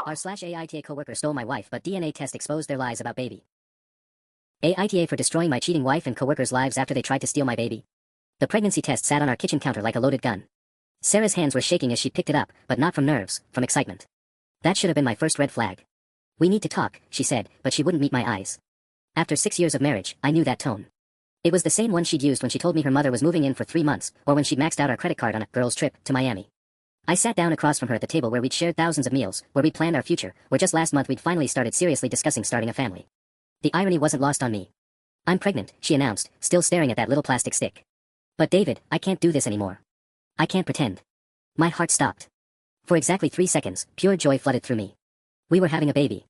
r/AITA coworker stole my wife but DNA test exposed their lies about baby. AITA for destroying my cheating wife and coworkers' lives after they tried to steal my baby. The pregnancy test sat on our kitchen counter like a loaded gun. Sarah's hands were shaking as she picked it up, but not from nerves, from excitement. That should have been my first red flag. "We need to talk," she said, but she wouldn't meet my eyes. After 6 years of marriage, I knew that tone. It was the same one she'd used when she told me her mother was moving in for 3 months, or when she'd maxed out our credit card on a girls' trip to Miami. I sat down across from her at the table where we'd shared thousands of meals, where we'd planned our future, where just last month we'd finally started seriously discussing starting a family. The irony wasn't lost on me. "I'm pregnant," she announced, still staring at that little plastic stick. "But David, I can't do this anymore. I can't pretend." My heart stopped. For exactly 3 seconds, pure joy flooded through me. We were having a baby.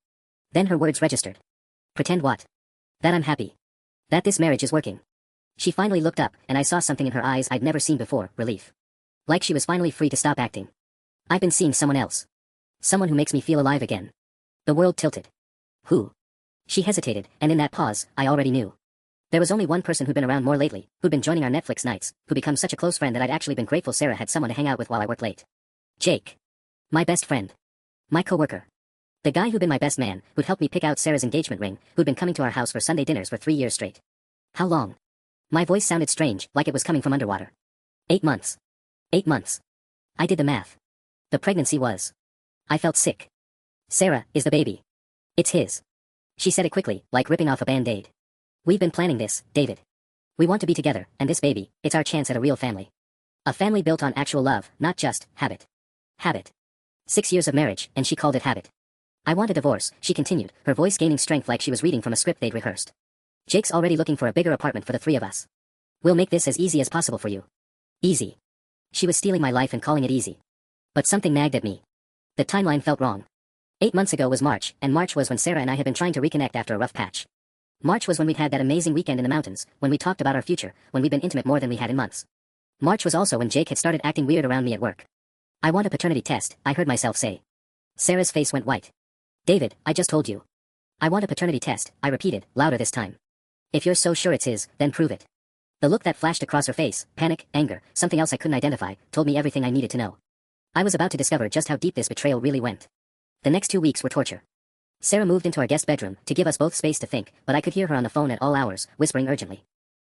Then her words registered. Pretend what? That I'm happy. That this marriage is working. She finally looked up, and I saw something in her eyes I'd never seen before, relief. Like she was finally free to stop acting. I've been seeing someone else. Someone who makes me feel alive again. The world tilted. Who? She hesitated, and in that pause, I already knew. There was only one person who'd been around more lately, who'd been joining our Netflix nights, who'd become such a close friend that I'd actually been grateful Sarah had someone to hang out with while I worked late. Jake. My best friend. My coworker. The guy who'd been my best man, who'd helped me pick out Sarah's engagement ring, who'd been coming to our house for Sunday dinners for 3 years straight. How long? My voice sounded strange, like it was coming from underwater. 8 months. 8 months. I did the math. The pregnancy was. I felt sick. Sarah is the baby. It's his. She said it quickly, like ripping off a band-aid. We've been planning this, David. We want to be together, and this baby, it's our chance at a real family. A family built on actual love, not just habit. Habit. 6 years of marriage, and she called it habit. I want a divorce, she continued, her voice gaining strength like she was reading from a script they'd rehearsed. Jake's already looking for a bigger apartment for the 3 of us. We'll make this as easy as possible for you. Easy. She was stealing my life and calling it easy. But something nagged at me. The timeline felt wrong. 8 months ago was March, and March was when Sarah and I had been trying to reconnect after a rough patch. March was when we'd had that amazing weekend in the mountains, when we talked about our future, when we'd been intimate more than we had in months. March was also when Jake had started acting weird around me at work. "I want a paternity test," I heard myself say. Sarah's face went white. "David, I just told you. I want a paternity test," I repeated, louder this time. "If you're so sure it's his, then prove it." The look that flashed across her face, panic, anger, something else I couldn't identify, told me everything I needed to know. I was about to discover just how deep this betrayal really went. The next 2 weeks were torture. Sarah moved into our guest bedroom to give us both space to think, but I could hear her on the phone at all hours, whispering urgently.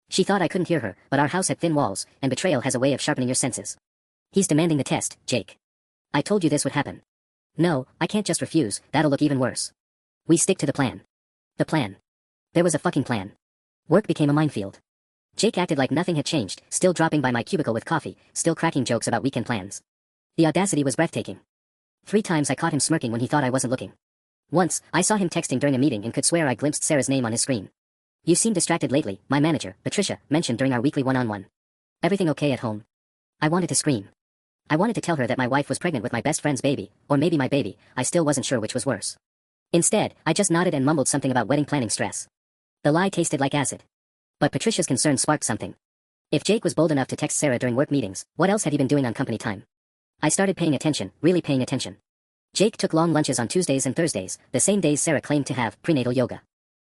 She thought I couldn't hear her, but our house had thin walls, and betrayal has a way of sharpening your senses. "He's demanding the test, Jake. I told you this would happen." "No, I can't just refuse, that'll look even worse. We stick to the plan." The plan. There was a fucking plan. Work became a minefield. Jake acted like nothing had changed, still dropping by my cubicle with coffee, still cracking jokes about weekend plans. The audacity was breathtaking. 3 times I caught him smirking when he thought I wasn't looking. Once, I saw him texting during a meeting and could swear I glimpsed Sarah's name on his screen. "You seem distracted lately," my manager, Patricia, mentioned during our weekly one-on-one. "Everything okay at home?" I wanted to scream. I wanted to tell her that my wife was pregnant with my best friend's baby, or maybe my baby, I still wasn't sure which was worse. Instead, I just nodded and mumbled something about wedding planning stress. The lie tasted like acid. But Patricia's concern sparked something. If Jake was bold enough to text Sarah during work meetings, what else had he been doing on company time? I started paying attention, really paying attention. Jake took long lunches on Tuesdays and Thursdays, the same days Sarah claimed to have prenatal yoga.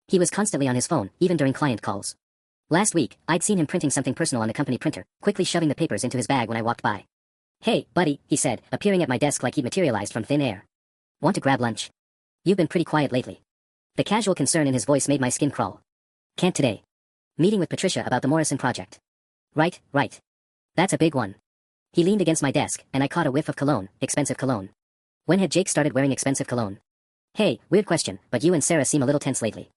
He was constantly on his phone, even during client calls. Last week, I'd seen him printing something personal on the company printer, quickly shoving the papers into his bag when I walked by. "Hey, buddy," he said, appearing at my desk like he'd materialized from thin air. "Want to grab lunch? You've been pretty quiet lately." The casual concern in his voice made my skin crawl. "Can't today. Meeting with Patricia about the Morrison project." Right. That's a big one." He leaned against my desk, and I caught a whiff of cologne, expensive cologne. When had Jake started wearing expensive cologne? "Hey, weird question, but you and Sarah seem a little tense lately."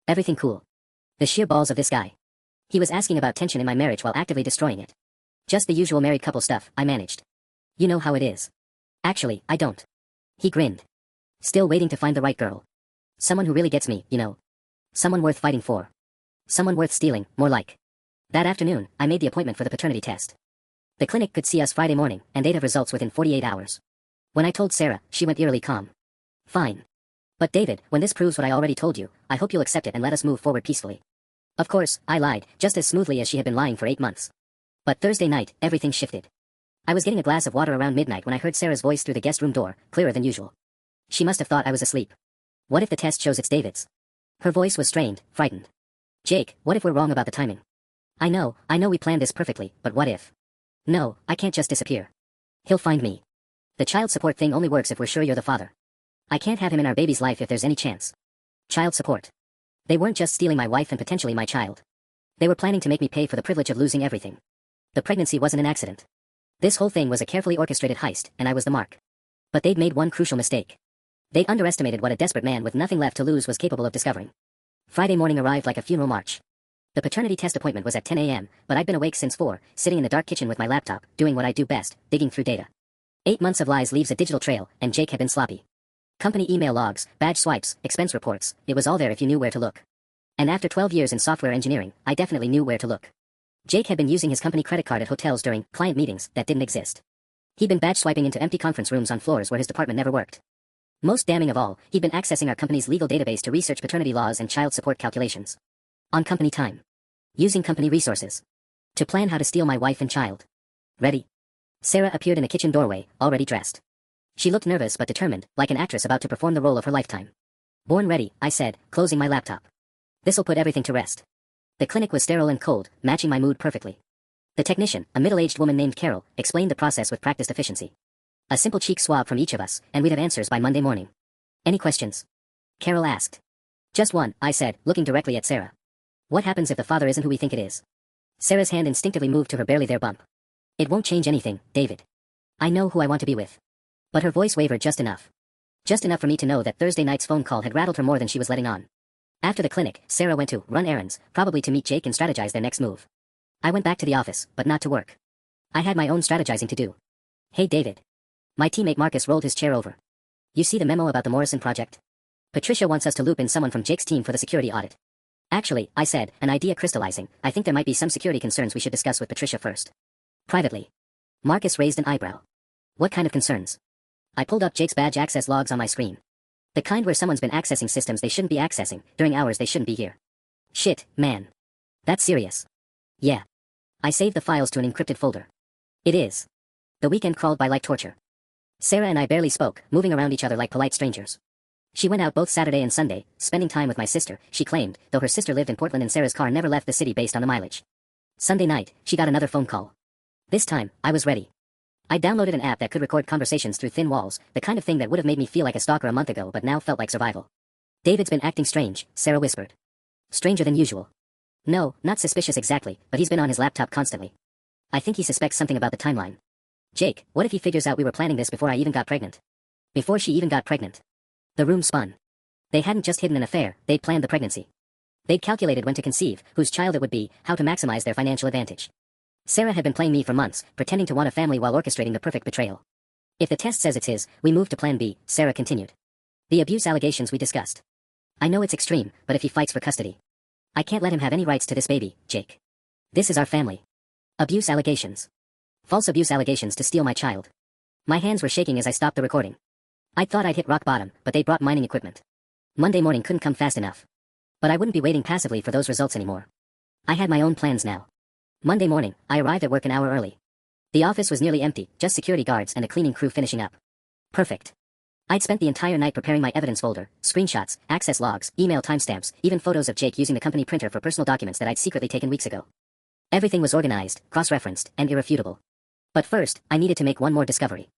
"Everything cool." The sheer balls of this guy. He was asking about tension in my marriage while actively destroying it. "Just the usual married couple stuff," I managed. "You know how it is." "Actually, I don't." He grinned. "Still waiting to find the right girl. Someone who really gets me, you know. Someone worth fighting for. Someone worth stealing, more like." That afternoon, I made the appointment for the paternity test. The clinic could see us Friday morning, and they'd have results within 48 hours. When I told Sarah, she went eerily calm. "Fine. But David, when this proves what I already told you, I hope you'll accept it and let us move forward peacefully." Of course, I lied, just as smoothly as she had been lying for 8 months. But Thursday night, everything shifted. I was getting a glass of water around midnight when I heard Sarah's voice through the guest room door, clearer than usual. She must have thought I was asleep. "What if the test shows it's David's?" Her voice was strained, frightened. "Jake, what if we're wrong about the timing?" I know we planned this perfectly, but what if?" "No, I can't just disappear. He'll find me. The child support thing only works if we're sure you're the father." I can't have him in our baby's life if there's any chance. Child support. They weren't just stealing my wife and potentially my child. They were planning to make me pay for the privilege of losing everything. The pregnancy wasn't an accident. This whole thing was a carefully orchestrated heist, and I was the mark. But they'd made one crucial mistake. They'd underestimated what a desperate man with nothing left to lose was capable of discovering. Friday morning arrived like a funeral march. The paternity test appointment was at 10 a.m., but I'd been awake since 4, sitting in the dark kitchen with my laptop, doing what I do best, digging through data. 8 months of lies leaves a digital trail, and Jake had been sloppy. Company email logs, badge swipes, expense reports, it was all there if you knew where to look. And after 12 years in software engineering, I definitely knew where to look. Jake had been using his company credit card at hotels during client meetings that didn't exist. He'd been badge swiping into empty conference rooms on floors where his department never worked. Most damning of all, he'd been accessing our company's legal database to research paternity laws and child support calculations. On company time. Using company resources. To plan how to steal my wife and child. Ready? Sarah appeared in a kitchen doorway, already dressed. She looked nervous but determined, like an actress about to perform the role of her lifetime. Born ready, I said, closing my laptop. This'll put everything to rest. The clinic was sterile and cold, matching my mood perfectly. The technician, a middle-aged woman named Carol, explained the process with practiced efficiency. A simple cheek swab from each of us, and we'd have answers by Monday morning. Any questions? Carol asked. Just one, I said, looking directly at Sarah. What happens if the father isn't who we think it is? Sarah's hand instinctively moved to her barely there bump. It won't change anything, David. I know who I want to be with. But her voice wavered just enough. Just enough for me to know that Thursday night's phone call had rattled her more than she was letting on. After the clinic, Sarah went to run errands, probably to meet Jake and strategize their next move. I went back to the office, but not to work. I had my own strategizing to do. Hey David. My teammate Marcus rolled his chair over. You see the memo about the Morrison project? Patricia wants us to loop in someone from Jake's team for the security audit. Actually, I said, an idea crystallizing, I think there might be some security concerns we should discuss with Patricia first. Privately. Marcus raised an eyebrow. What kind of concerns? I pulled up Jake's badge access logs on my screen. The kind where someone's been accessing systems they shouldn't be accessing, during hours they shouldn't be here. Shit, man. That's serious. Yeah. I saved the files to an encrypted folder. It is. The weekend crawled by like torture. Sarah and I barely spoke, moving around each other like polite strangers. She went out both Saturday and Sunday, spending time with my sister, she claimed, though her sister lived in Portland and Sarah's car never left the city based on the mileage. Sunday night, she got another phone call. This time, I was ready. I downloaded an app that could record conversations through thin walls, the kind of thing that would have made me feel like a stalker a month ago but now felt like survival. David's been acting strange, Sarah whispered. Stranger than usual. No, not suspicious exactly, but he's been on his laptop constantly. I think he suspects something about the timeline. Jake, what if he figures out we were planning this before I even got pregnant? Before she even got pregnant. The room spun. They hadn't just hidden an affair, they'd planned the pregnancy. They'd calculated when to conceive, whose child it would be, how to maximize their financial advantage. Sarah had been playing me for months, pretending to want a family while orchestrating the perfect betrayal. If the test says it's his, we move to plan B, Sarah continued. The abuse allegations we discussed. I know it's extreme, but if he fights for custody. I can't let him have any rights to this baby, Jake. This is our family. Abuse allegations. False abuse allegations to steal my child. My hands were shaking as I stopped the recording. I thought I'd hit rock bottom, but they brought mining equipment. Monday morning couldn't come fast enough. But I wouldn't be waiting passively for those results anymore. I had my own plans now. Monday morning, I arrived at work an hour early. The office was nearly empty, just security guards and a cleaning crew finishing up. Perfect. I'd spent the entire night preparing my evidence folder, screenshots, access logs, email timestamps, even photos of Jake using the company printer for personal documents that I'd secretly taken weeks ago. Everything was organized, cross-referenced, and irrefutable. But first, I needed to make one more discovery.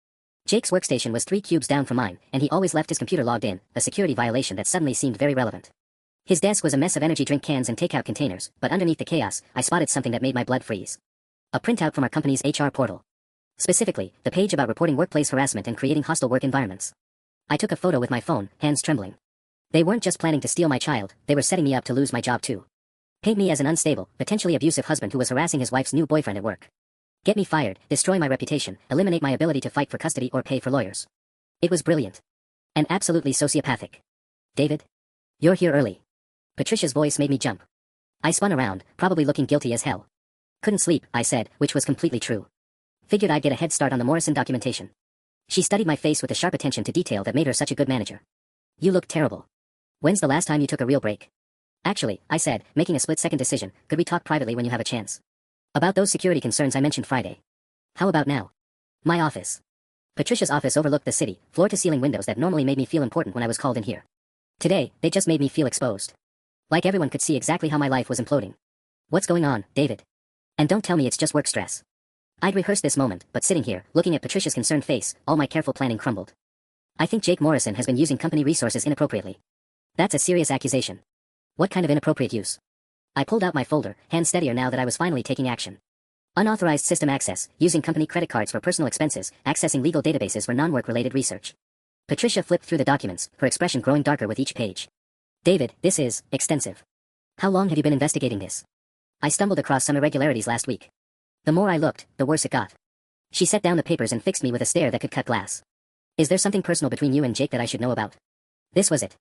Jake's workstation was 3 cubes down from mine, and he always left his computer logged in, a security violation that suddenly seemed very relevant. His desk was a mess of energy drink cans and takeout containers, but underneath the chaos, I spotted something that made my blood freeze. A printout from our company's HR portal. Specifically, the page about reporting workplace harassment and creating hostile work environments. I took a photo with my phone, hands trembling. They weren't just planning to steal my child, they were setting me up to lose my job too. Paint me as an unstable, potentially abusive husband who was harassing his wife's new boyfriend at work. Get me fired, destroy my reputation, eliminate my ability to fight for custody or pay for lawyers. It was brilliant. And absolutely sociopathic. David? You're here early. Patricia's voice made me jump. I spun around, probably looking guilty as hell. Couldn't sleep, I said, which was completely true. Figured I'd get a head start on the Morrison documentation. She studied my face with the sharp attention to detail that made her such a good manager. You look terrible. When's the last time you took a real break? Actually, I said, making a split-second decision, could we talk privately when you have a chance? About those security concerns I mentioned Friday. How about now? My office. Patricia's office overlooked the city, floor-to-ceiling windows that normally made me feel important when I was called in here. Today, they just made me feel exposed. Like everyone could see exactly how my life was imploding. What's going on, David? And don't tell me it's just work stress. I'd rehearsed this moment, but sitting here, looking at Patricia's concerned face, all my careful planning crumbled. I think Jake Morrison has been using company resources inappropriately. That's a serious accusation. What kind of inappropriate use? I pulled out my folder, hand steadier now that I was finally taking action. Unauthorized system access, using company credit cards for personal expenses, accessing legal databases for non-work-related research. Patricia flipped through the documents, her expression growing darker with each page. David, this is extensive. How long have you been investigating this? I stumbled across some irregularities last week. The more I looked, the worse it got. She set down the papers and fixed me with a stare that could cut glass. Is there something personal between you and Jake that I should know about? This was it.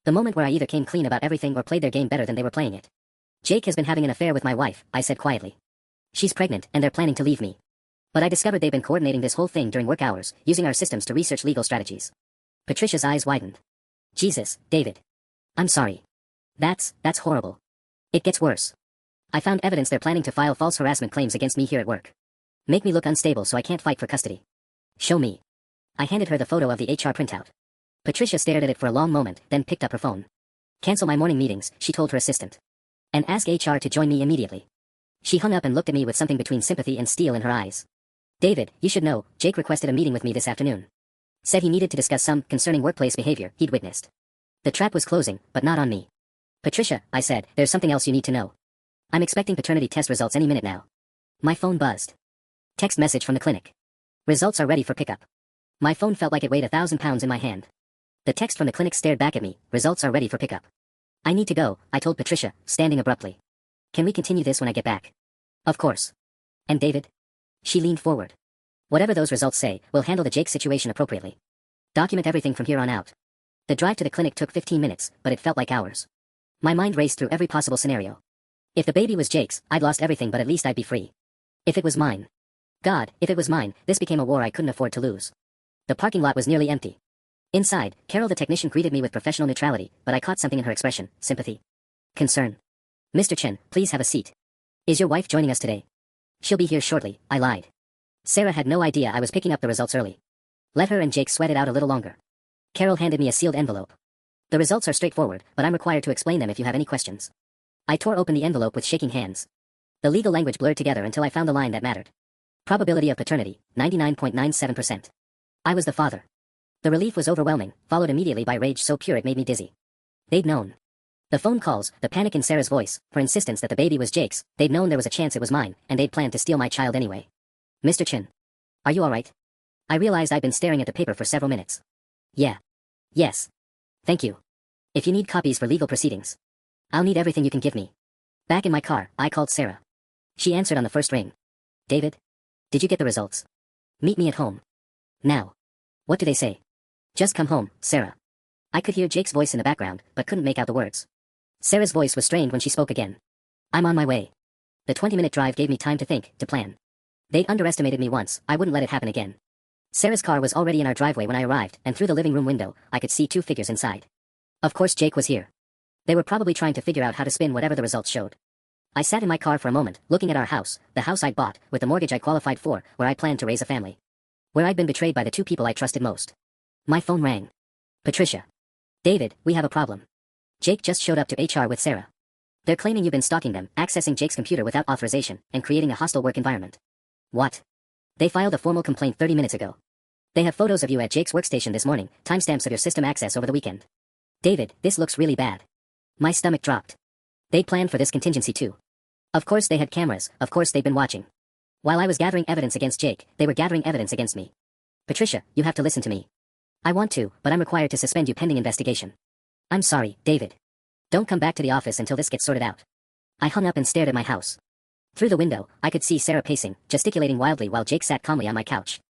The moment where I either came clean about everything or played their game better than they were playing it. Jake has been having an affair with my wife, I said quietly. She's pregnant, and they're planning to leave me. But I discovered they've been coordinating this whole thing during work hours, using our systems to research legal strategies. Patricia's eyes widened. Jesus, David. I'm sorry. That's horrible. It gets worse. I found evidence they're planning to file false harassment claims against me here at work. Make me look unstable so I can't fight for custody. Show me. I handed her the photo of the HR printout. Patricia stared at it for a long moment, then picked up her phone. Cancel my morning meetings, she told her assistant. And ask HR to join me immediately. She hung up and looked at me with something between sympathy and steel in her eyes. David, you should know, Jake requested a meeting with me this afternoon. Said he needed to discuss some concerning workplace behavior he'd witnessed. The trap was closing, but not on me. Patricia, I said, there's something else you need to know. I'm expecting paternity test results any minute now. My phone buzzed. Text message from the clinic. Results are ready for pickup. My phone felt like it weighed 1,000 pounds in my hand. The text from the clinic stared back at me. Results are ready for pickup. I need to go, I told Patricia, standing abruptly. Can we continue this when I get back? Of course. And David? She leaned forward. Whatever those results say, we'll handle the Jake situation appropriately. Document everything from here on out. The drive to the clinic took 15 minutes, but it felt like hours. My mind raced through every possible scenario. If the baby was Jake's, I'd lost everything, but at least I'd be free. If it was mine. God, if it was mine, this became a war I couldn't afford to lose. The parking lot was nearly empty. Inside, Carol the technician greeted me with professional neutrality, but I caught something in her expression, sympathy. Concern. Mr. Chen, please have a seat. Is your wife joining us today? She'll be here shortly, I lied. Sarah had no idea I was picking up the results early. Let her and Jake sweat it out a little longer. Carol handed me a sealed envelope. The results are straightforward, but I'm required to explain them if you have any questions. I tore open the envelope with shaking hands. The legal language blurred together until I found the line that mattered. Probability of paternity, 99.97%. I was the father. The relief was overwhelming, followed immediately by rage so pure it made me dizzy. They'd known. The phone calls, the panic in Sarah's voice, her insistence that the baby was Jake's, they'd known there was a chance it was mine, and they'd planned to steal my child anyway. Mr. Chin. Are you alright? I realized I'd been staring at the paper for several minutes. Yeah. Yes. Thank you. If you need copies for legal proceedings, I'll need everything you can give me. Back in my car, I called Sarah. She answered on the first ring. David? Did you get the results? Meet me at home. Now. What do they say? Just come home, Sarah. I could hear Jake's voice in the background, but couldn't make out the words. Sarah's voice was strained when she spoke again. I'm on my way. The 20-minute drive gave me time to think, to plan. They'd underestimated me once, I wouldn't let it happen again. Sarah's car was already in our driveway when I arrived, and through the living room window, I could see two figures inside. Of course Jake was here. They were probably trying to figure out how to spin whatever the results showed. I sat in my car for a moment, looking at our house, the house I'd bought, with the mortgage I qualified for, where I planned to raise a family. Where I'd been betrayed by the two people I trusted most. My phone rang. Patricia. David, we have a problem. Jake just showed up to HR with Sarah. They're claiming you've been stalking them, accessing Jake's computer without authorization, and creating a hostile work environment. What? They filed a formal complaint 30 minutes ago. They have photos of you at Jake's workstation this morning, timestamps of your system access over the weekend. David, this looks really bad. My stomach dropped. They'd planned for this contingency too. Of course they had cameras, of course they'd been watching. While I was gathering evidence against Jake, they were gathering evidence against me. Patricia, you have to listen to me. I want to, but I'm required to suspend you pending investigation. I'm sorry, David. Don't come back to the office until this gets sorted out. I hung up and stared at my house. Through the window, I could see Sarah pacing, gesticulating wildly while Jake sat calmly on my couch.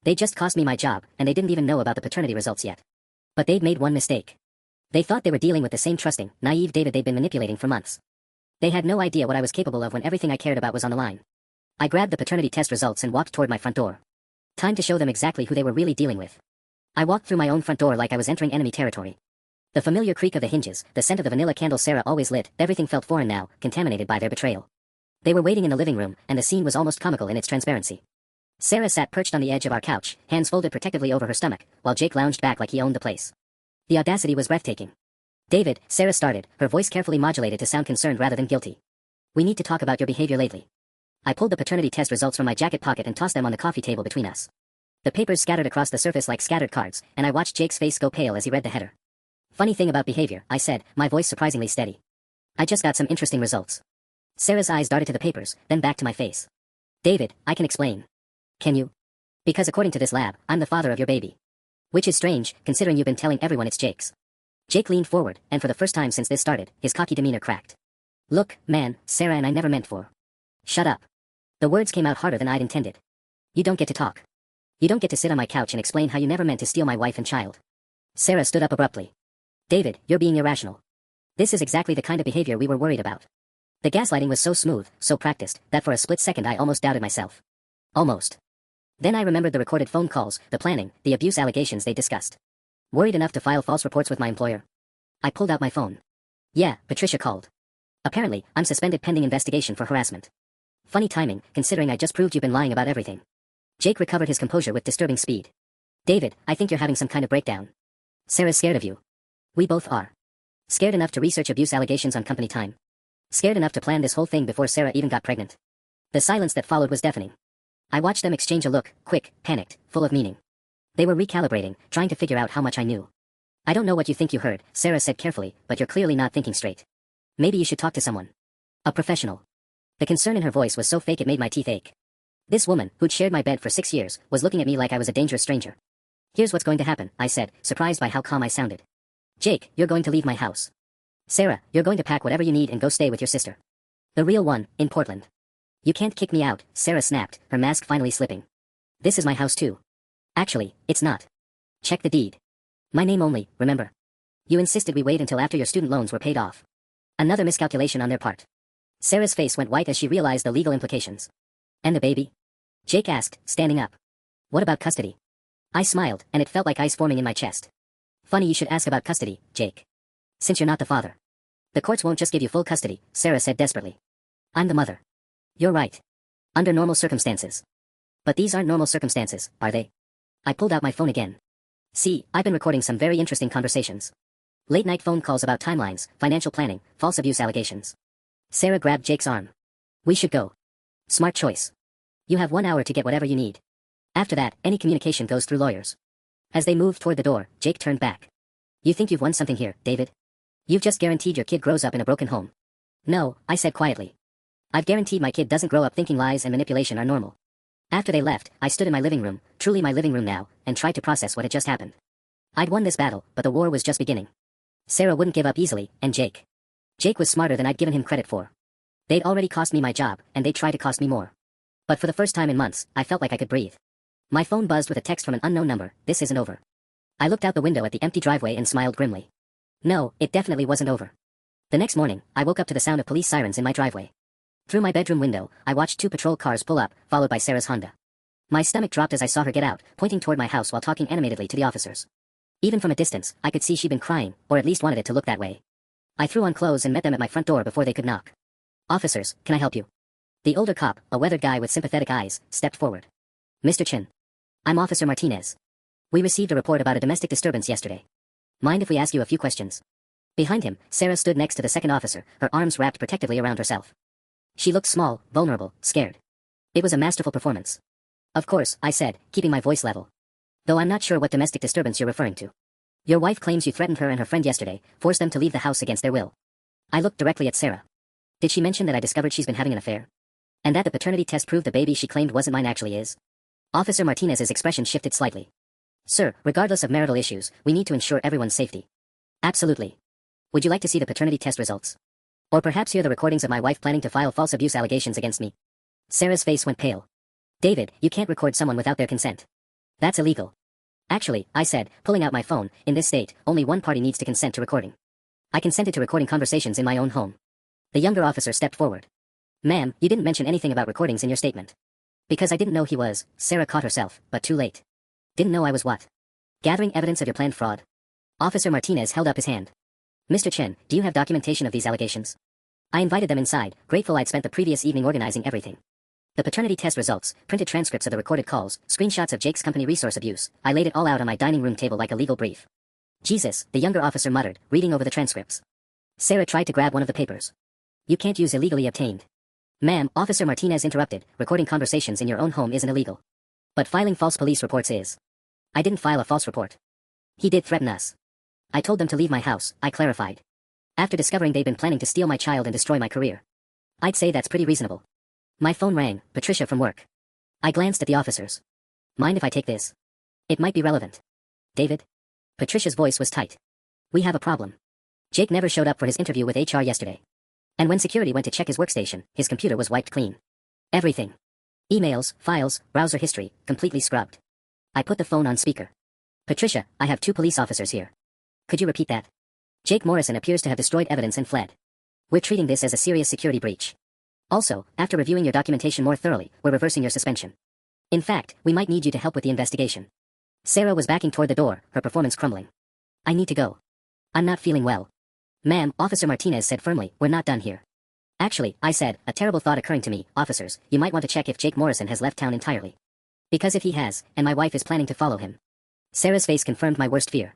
They just cost me my job, and they didn't even know about the paternity results yet. But they'd made one mistake. They thought they were dealing with the same trusting, naive David they'd been manipulating for months. They had no idea what I was capable of when everything I cared about was on the line. I grabbed the paternity test results and walked toward my front door. Time to show them exactly who they were really dealing with. I walked through my own front door like I was entering enemy territory. The familiar creak of the hinges, the scent of the vanilla candle Sarah always lit, everything felt foreign now, contaminated by their betrayal. They were waiting in the living room, and the scene was almost comical in its transparency. Sarah sat perched on the edge of our couch, hands folded protectively over her stomach, while Jake lounged back like he owned the place. The audacity was breathtaking. David, Sarah started, her voice carefully modulated to sound concerned rather than guilty. We need to talk about your behavior lately. I pulled the paternity test results from my jacket pocket and tossed them on the coffee table between us. The papers scattered across the surface like scattered cards, and I watched Jake's face go pale as he read the header. Funny thing about behavior, I said, my voice surprisingly steady. I just got some interesting results. Sarah's eyes darted to the papers, then back to my face. David, I can explain. Can you? Because according to this lab, I'm the father of your baby. Which is strange, considering you've been telling everyone it's Jake's. Jake leaned forward, and for the first time since this started, his cocky demeanor cracked. Look, man, Sarah and I never meant for. Shut up. The words came out harder than I'd intended. You don't get to talk. You don't get to sit on my couch and explain how you never meant to steal my wife and child. Sarah stood up abruptly. David, you're being irrational. This is exactly the kind of behavior we were worried about. The gaslighting was so smooth, so practiced, that for a split second I almost doubted myself. Almost. Then I remembered the recorded phone calls, the planning, the abuse allegations they discussed. Worried enough to file false reports with my employer? I pulled out my phone. Yeah, Patricia called. Apparently, I'm suspended pending investigation for harassment. Funny timing, considering I just proved you've been lying about everything. Jake recovered his composure with disturbing speed. David, I think you're having some kind of breakdown. Sarah's scared of you. We both are. Scared enough to research abuse allegations on company time. Scared enough to plan this whole thing before Sarah even got pregnant. The silence that followed was deafening. I watched them exchange a look, quick, panicked, full of meaning. They were recalibrating, trying to figure out how much I knew. I don't know what you think you heard, Sarah said carefully, but you're clearly not thinking straight. Maybe you should talk to someone. A professional. The concern in her voice was so fake it made my teeth ache. This woman, who'd shared my bed for 6 years, was looking at me like I was a dangerous stranger. Here's what's going to happen, I said, surprised by how calm I sounded. Jake, you're going to leave my house. Sarah, you're going to pack whatever you need and go stay with your sister. The real one, in Portland. You can't kick me out, Sarah snapped, her mask finally slipping. This is my house too. Actually, it's not. Check the deed. My name only, remember? You insisted we wait until after your student loans were paid off. Another miscalculation on their part. Sarah's face went white as she realized the legal implications. And the baby? Jake asked, standing up. What about custody? I smiled, and it felt like ice forming in my chest. Funny you should ask about custody, Jake. Since you're not the father. The courts won't just give you full custody, Sarah said desperately. I'm the mother. You're right. Under normal circumstances. But these aren't normal circumstances, are they? I pulled out my phone again. See, I've been recording some very interesting conversations. Late-night phone calls about timelines, financial planning, false abuse allegations. Sarah grabbed Jake's arm. We should go. Smart choice. You have 1 hour to get whatever you need. After that, any communication goes through lawyers. As they moved toward the door, Jake turned back. You think you've won something here, David? You've just guaranteed your kid grows up in a broken home. No, I said quietly. I've guaranteed my kid doesn't grow up thinking lies and manipulation are normal. After they left, I stood in my living room, truly my living room now, and tried to process what had just happened. I'd won this battle, but the war was just beginning. Sarah wouldn't give up easily, and Jake. Jake was smarter than I'd given him credit for. They'd already cost me my job, and they'd try to cost me more. But for the first time in months, I felt like I could breathe. My phone buzzed with a text from an unknown number. This isn't over. I looked out the window at the empty driveway and smiled grimly. No, it definitely wasn't over. The next morning, I woke up to the sound of police sirens in my driveway. Through my bedroom window, I watched 2 patrol cars pull up, followed by Sarah's Honda. My stomach dropped as I saw her get out, pointing toward my house while talking animatedly to the officers. Even from a distance, I could see she'd been crying, or at least wanted it to look that way. I threw on clothes and met them at my front door before they could knock. Officers, can I help you? The older cop, a weathered guy with sympathetic eyes, stepped forward. Mr. Chin. I'm Officer Martinez. We received a report about a domestic disturbance yesterday. Mind if we ask you a few questions? Behind him, Sarah stood next to the second officer, her arms wrapped protectively around herself. She looked small, vulnerable, scared. It was a masterful performance. Of course, I said, keeping my voice level. Though I'm not sure what domestic disturbance you're referring to. Your wife claims you threatened her and her friend yesterday, forced them to leave the house against their will. I looked directly at Sarah. Did she mention that I discovered she's been having an affair? And that the paternity test proved the baby she claimed wasn't mine actually is? Officer Martinez's expression shifted slightly. Sir, regardless of marital issues, we need to ensure everyone's safety. Absolutely. Would you like to see the paternity test results? Or perhaps hear the recordings of my wife planning to file false abuse allegations against me? Sarah's face went pale. David, you can't record someone without their consent. That's illegal. Actually, I said, pulling out my phone, in this state, only one party needs to consent to recording. I consented to recording conversations in my own home. The younger officer stepped forward. Ma'am, you didn't mention anything about recordings in your statement. Because I didn't know he was, Sarah caught herself, but too late. Didn't know I was what? Gathering evidence of your planned fraud? Officer Martinez held up his hand. Mr. Chen, do you have documentation of these allegations? I invited them inside, grateful I'd spent the previous evening organizing everything. The paternity test results, printed transcripts of the recorded calls, screenshots of Jake's company resource abuse. I laid it all out on my dining room table like a legal brief. Jesus, the younger officer muttered, reading over the transcripts. Sarah tried to grab one of the papers. You can't use illegally obtained. Ma'am, Officer Martinez interrupted, recording conversations in your own home isn't illegal. But filing false police reports is. I didn't file a false report. He did threaten us. I told them to leave my house, I clarified. After discovering they'd been planning to steal my child and destroy my career. I'd say that's pretty reasonable. My phone rang, Patricia from work. I glanced at the officers. Mind if I take this? It might be relevant. David? Patricia's voice was tight. We have a problem. Jake never showed up for his interview with HR yesterday. And when security went to check his workstation, his computer was wiped clean. Everything. Emails, files, browser history, completely scrubbed. I put the phone on speaker. Patricia, I have 2 police officers here. Could you repeat that? Jake Morrison appears to have destroyed evidence and fled. We're treating this as a serious security breach. Also, after reviewing your documentation more thoroughly, we're reversing your suspension. In fact, we might need you to help with the investigation. Sarah was backing toward the door, her performance crumbling. I need to go. I'm not feeling well. Ma'am, Officer Martinez said firmly, we're not done here. Actually, I said, a terrible thought occurring to me, officers, you might want to check if Jake Morrison has left town entirely. Because if he has, and my wife is planning to follow him. Sarah's face confirmed my worst fear.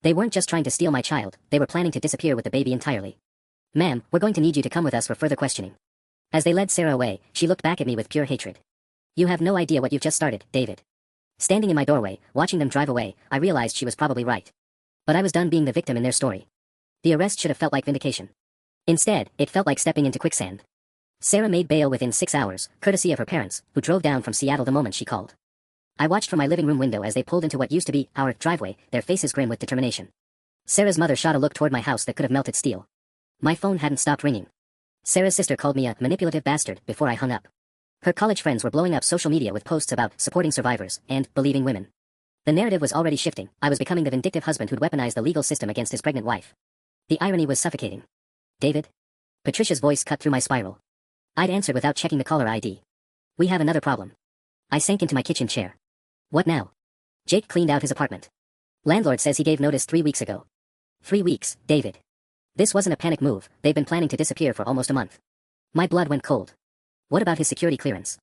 They weren't just trying to steal my child, they were planning to disappear with the baby entirely. Ma'am, we're going to need you to come with us for further questioning. As they led Sarah away, she looked back at me with pure hatred. You have no idea what you've just started, David. Standing in my doorway, watching them drive away, I realized she was probably right. But I was done being the victim in their story. The arrest should have felt like vindication. Instead, it felt like stepping into quicksand. Sarah made bail within 6 hours, courtesy of her parents, who drove down from Seattle the moment she called. I watched from my living room window as they pulled into what used to be our driveway, their faces grim with determination. Sarah's mother shot a look toward my house that could have melted steel. My phone hadn't stopped ringing. Sarah's sister called me a manipulative bastard before I hung up. Her college friends were blowing up social media with posts about supporting survivors and believing women. The narrative was already shifting. I was becoming the vindictive husband who'd weaponized the legal system against his pregnant wife. The irony was suffocating. David? Patricia's voice cut through my spiral. I'd answered without checking the caller ID. We have another problem. I sank into my kitchen chair. What now? Jake cleaned out his apartment. Landlord says he gave notice 3 weeks ago. 3 weeks, David. This wasn't a panic move, they've been planning to disappear for almost a month. My blood went cold. What about his security clearance?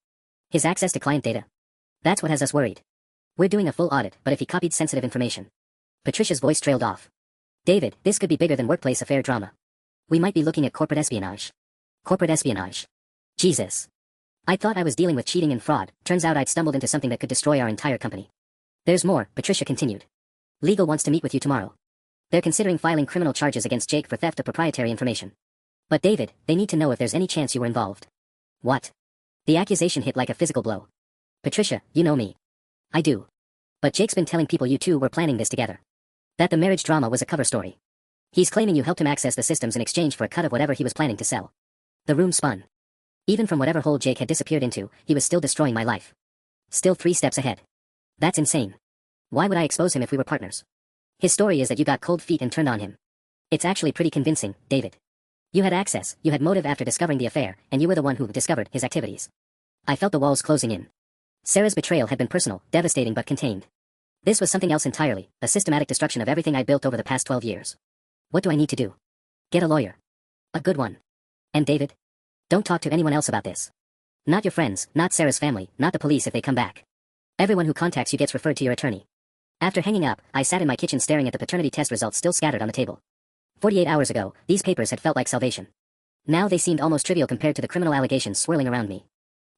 His access to client data? That's what has us worried. We're doing a full audit, but if he copied sensitive information. Patricia's voice trailed off. David, this could be bigger than workplace affair drama. We might be looking at corporate espionage. Corporate espionage. Jesus. I thought I was dealing with cheating and fraud, turns out I'd stumbled into something that could destroy our entire company. There's more, Patricia continued. Legal wants to meet with you tomorrow. They're considering filing criminal charges against Jake for theft of proprietary information. But David, they need to know if there's any chance you were involved. What? The accusation hit like a physical blow. Patricia, you know me. I do. But Jake's been telling people you two were planning this together. That the marriage drama was a cover story. He's claiming you helped him access the systems in exchange for a cut of whatever he was planning to sell. The room spun. Even from whatever hole Jake had disappeared into, he was still destroying my life. Still 3 steps ahead. That's insane. Why would I expose him if we were partners? His story is that you got cold feet and turned on him. It's actually pretty convincing, David. You had access, you had motive after discovering the affair, and you were the one who discovered his activities. I felt the walls closing in. Sarah's betrayal had been personal, devastating but contained. This was something else entirely, a systematic destruction of everything I'd built over the past 12 years. What do I need to do? Get a lawyer. A good one. And David? Don't talk to anyone else about this. Not your friends, not Sarah's family, not the police if they come back. Everyone who contacts you gets referred to your attorney. After hanging up, I sat in my kitchen staring at the paternity test results still scattered on the table. 48 hours ago, these papers had felt like salvation. Now they seemed almost trivial compared to the criminal allegations swirling around me.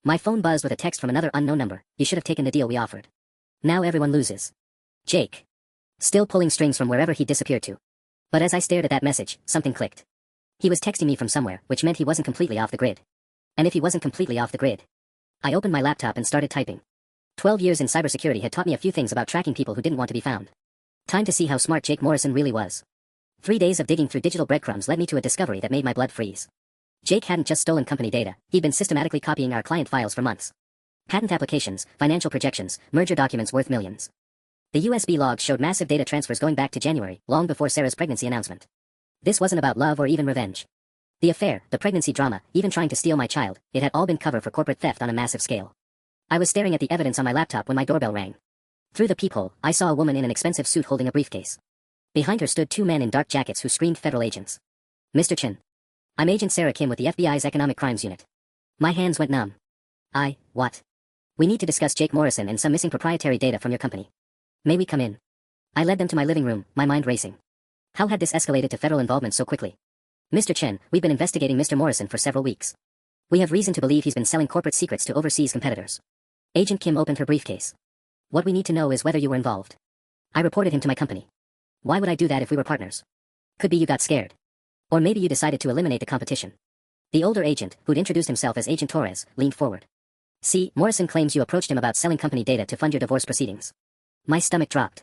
My phone buzzed with a text from another unknown number. You should have taken the deal we offered. Now everyone loses. Jake. Still pulling strings from wherever he disappeared to. But as I stared at that message, something clicked. He was texting me from somewhere, which meant he wasn't completely off the grid. And if he wasn't completely off the grid, I opened my laptop and started typing. 12 years in cybersecurity had taught me a few things about tracking people who didn't want to be found. Time to see how smart Jake Morrison really was. 3 days of digging through digital breadcrumbs led me to a discovery that made my blood freeze. Jake hadn't just stolen company data, he'd been systematically copying our client files for months. Patent applications, financial projections, merger documents worth millions. The USB logs showed massive data transfers going back to January, long before Sarah's pregnancy announcement. This wasn't about love or even revenge. The affair, the pregnancy drama, even trying to steal my child, it had all been cover for corporate theft on a massive scale. I was staring at the evidence on my laptop when my doorbell rang. Through the peephole, I saw a woman in an expensive suit holding a briefcase. Behind her stood 2 men in dark jackets who screamed federal agents. Mr. Chin. I'm Agent Sarah Kim with the FBI's Economic Crimes Unit. My hands went numb. What? We need to discuss Jake Morrison and some missing proprietary data from your company. May we come in? I led them to my living room, my mind racing. How had this escalated to federal involvement so quickly? Mr. Chen, we've been investigating Mr. Morrison for several weeks. We have reason to believe he's been selling corporate secrets to overseas competitors. Agent Kim opened her briefcase. What we need to know is whether you were involved. I reported him to my company. Why would I do that if we were partners? Could be you got scared. Or maybe you decided to eliminate the competition. The older agent, who'd introduced himself as Agent Torres, leaned forward. See, Morrison claims you approached him about selling company data to fund your divorce proceedings. My stomach dropped.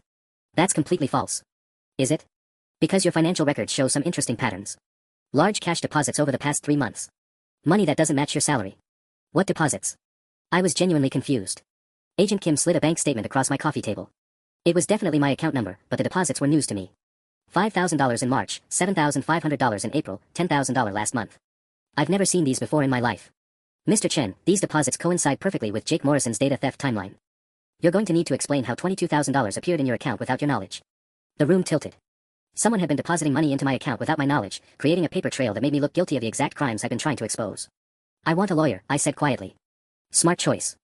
That's completely false. Is it? Because your financial records show some interesting patterns. Large cash deposits over the past 3 months. Money that doesn't match your salary. What deposits? I was genuinely confused. Agent Kim slid a bank statement across my coffee table. It was definitely my account number, but the deposits were news to me. $5,000 in March, $7,500 in April, $10,000 last month. I've never seen these before in my life. Mr. Chen, these deposits coincide perfectly with Jake Morrison's data theft timeline. You're going to need to explain how $22,000 appeared in your account without your knowledge. The room tilted. Someone had been depositing money into my account without my knowledge, creating a paper trail that made me look guilty of the exact crimes I've been trying to expose. I want a lawyer, I said quietly. Smart choice.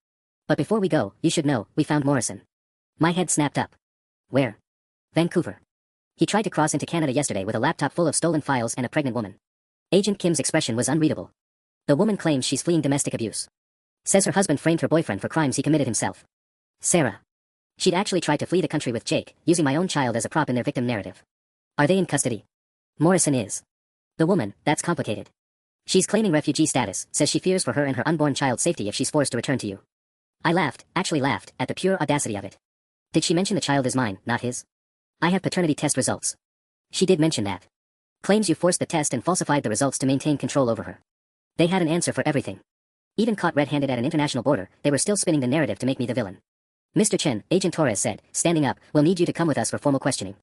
But before we go, you should know, we found Morrison. My head snapped up. Where? Vancouver. He tried to cross into Canada yesterday with a laptop full of stolen files and a pregnant woman. Agent Kim's expression was unreadable. The woman claims she's fleeing domestic abuse. Says her husband framed her boyfriend for crimes he committed himself. Sarah. She'd actually tried to flee the country with Jake, using my own child as a prop in their victim narrative. Are they in custody? Morrison is. The woman, that's complicated. She's claiming refugee status, says she fears for her and her unborn child's safety if she's forced to return to you. I laughed, actually laughed, at the pure audacity of it. Did she mention the child is mine, not his? I have paternity test results. She did mention that. Claims you forced the test and falsified the results to maintain control over her. They had an answer for everything. Even caught red-handed at an international border, they were still spinning the narrative to make me the villain. Mr. Chen, Agent Torres said, standing up, we'll need you to come with us for formal questioning.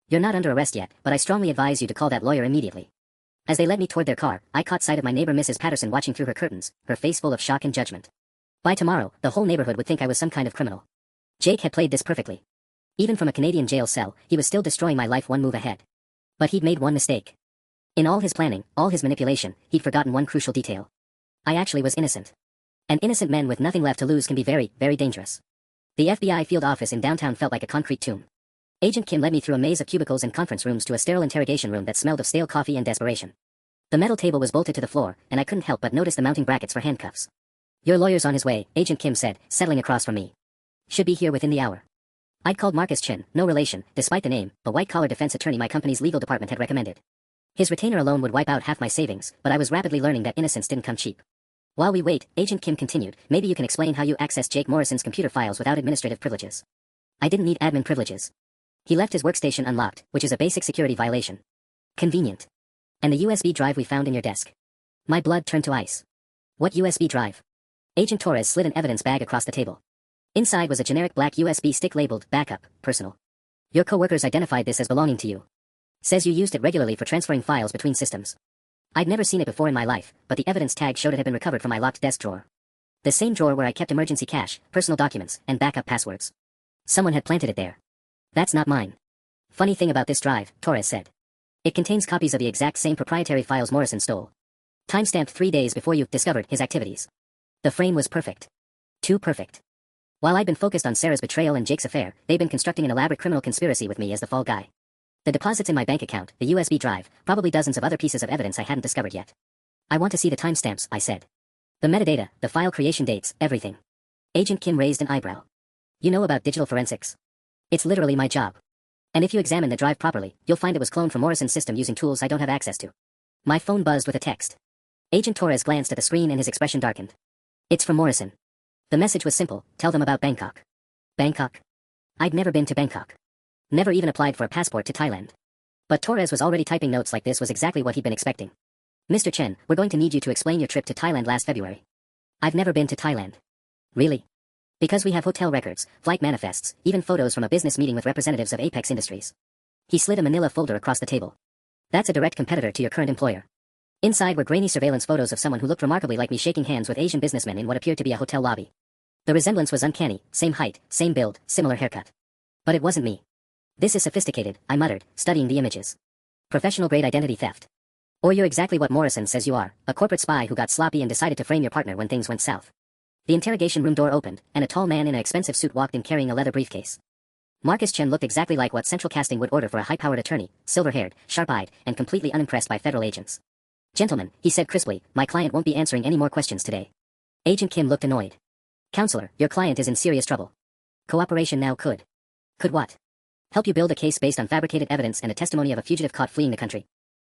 You're not under arrest yet, but I strongly advise you to call that lawyer immediately. As they led me toward their car, I caught sight of my neighbor Mrs. Patterson watching through her curtains, her face full of shock and judgment. By tomorrow, the whole neighborhood would think I was some kind of criminal. Jake had played this perfectly. Even from a Canadian jail cell, he was still destroying my life one move ahead. But he'd made one mistake. In all his planning, all his manipulation, he'd forgotten one crucial detail. I actually was innocent. And innocent men with nothing left to lose can be very, very dangerous. The FBI field office in downtown felt like a concrete tomb. Agent Kim led me through a maze of cubicles and conference rooms to a sterile interrogation room that smelled of stale coffee and desperation. The metal table was bolted to the floor, and I couldn't help but notice the mounting brackets for handcuffs. Your lawyer's on his way, Agent Kim said, settling across from me. Should be here within the hour. I'd called Marcus Chen, no relation, despite the name, a white-collar defense attorney my company's legal department had recommended. His retainer alone would wipe out half my savings, but I was rapidly learning that innocence didn't come cheap. While we wait, Agent Kim continued, maybe you can explain how you accessed Jake Morrison's computer files without administrative privileges. I didn't need admin privileges. He left his workstation unlocked, which is a basic security violation. Convenient. And the USB drive we found in your desk. My blood turned to ice. What USB drive? Agent Torres slid an evidence bag across the table. Inside was a generic black USB stick labeled, backup, personal. Your coworkers identified this as belonging to you. Says you used it regularly for transferring files between systems. I'd never seen it before in my life, but the evidence tag showed it had been recovered from my locked desk drawer. The same drawer where I kept emergency cash, personal documents, and backup passwords. Someone had planted it there. That's not mine. Funny thing about this drive, Torres said. It contains copies of the exact same proprietary files Morrison stole. Timestamped 3 days before you discovered his activities. The frame was perfect. Too perfect. While I'd been focused on Sarah's betrayal and Jake's affair, they'd been constructing an elaborate criminal conspiracy with me as the fall guy. The deposits in my bank account, the USB drive, probably dozens of other pieces of evidence I hadn't discovered yet. I want to see the timestamps, I said. The metadata, the file creation dates, everything. Agent Kim raised an eyebrow. You know about digital forensics? It's literally my job. And if you examine the drive properly, you'll find it was cloned from Morrison's system using tools I don't have access to. My phone buzzed with a text. Agent Torres glanced at the screen and his expression darkened. It's from Morrison. The message was simple, tell them about Bangkok. Bangkok? I'd never been to Bangkok. Never even applied for a passport to Thailand. But Torres was already typing notes like this was exactly what he'd been expecting. Mr. Chen, we're going to need you to explain your trip to Thailand last February. I've never been to Thailand. Really? Because we have hotel records, flight manifests, even photos from a business meeting with representatives of Apex Industries. He slid a manila folder across the table. That's a direct competitor to your current employer. Inside were grainy surveillance photos of someone who looked remarkably like me shaking hands with Asian businessmen in what appeared to be a hotel lobby. The resemblance was uncanny, same height, same build, similar haircut. But it wasn't me. This is sophisticated, I muttered, studying the images. Professional-grade identity theft. Or you're exactly what Morrison says you are, a corporate spy who got sloppy and decided to frame your partner when things went south. The interrogation room door opened, and a tall man in an expensive suit walked in carrying a leather briefcase. Marcus Chen looked exactly like what Central Casting would order for a high-powered attorney, silver-haired, sharp-eyed, and completely unimpressed by federal agents. Gentlemen, he said crisply, my client won't be answering any more questions today. Agent Kim looked annoyed. Counselor, your client is in serious trouble. Cooperation now could. Could what? Help you build a case based on fabricated evidence and a testimony of a fugitive caught fleeing the country.